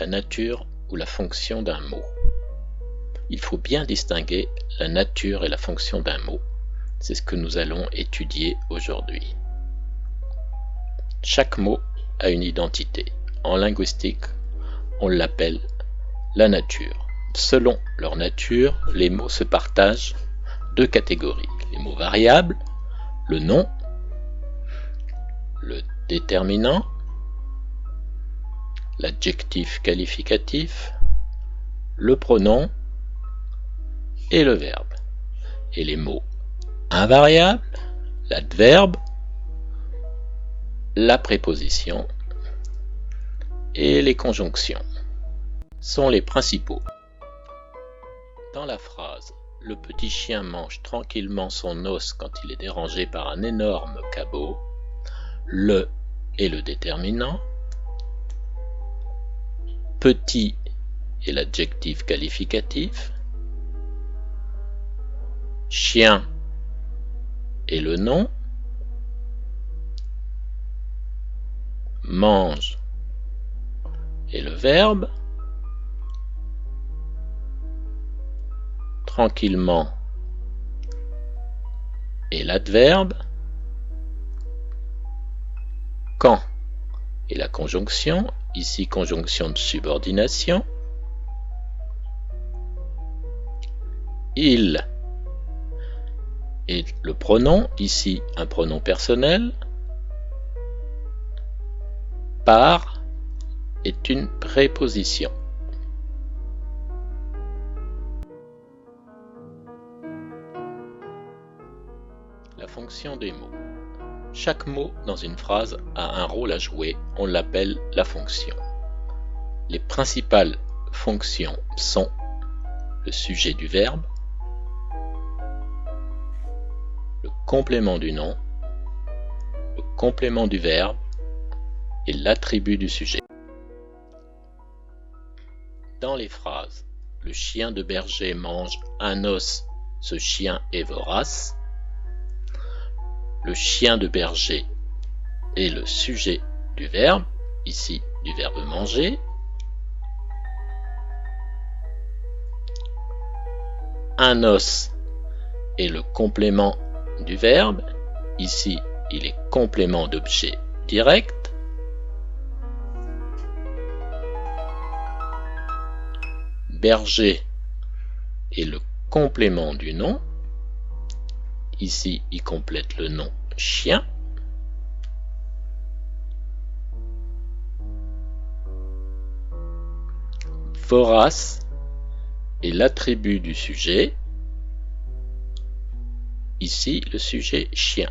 la nature ou la fonction d'un mot. Il faut bien distinguer la nature et la fonction d'un mot. C'est ce que nous allons étudier aujourd'hui. Chaque mot a une identité. En linguistique, on l'appelle la nature. Selon leur nature, les mots se partagent deux catégories. Les mots variables, le nom, le déterminant, l'adjectif qualificatif, le pronom et le verbe. Et les mots invariables, l'adverbe, la préposition et les conjonctions sont les principaux. Dans la phrase « Le petit chien mange tranquillement son os quand il est dérangé par un énorme cabot », le est le déterminant, petit est l'adjectif qualificatif, chien est le nom, mange est le verbe, tranquillement est l'adverbe, quand est la conjonction, ici conjonction de subordination, il est le pronom, ici un pronom personnel, par est une préposition. La fonction des mots. Chaque mot dans une phrase a un rôle à jouer, on l'appelle la fonction. Les principales fonctions sont le sujet du verbe, le complément du nom, le complément du verbe et l'attribut du sujet. Dans les phrases, le chien de berger mange un os, ce chien est vorace. Le chien de berger est le sujet du verbe, ici du verbe manger. Un os est le complément du verbe, ici il est complément d'objet direct. Berger est le complément du nom, ici il complète le nom chien. Vorace est l'attribut du sujet, ici le sujet chien.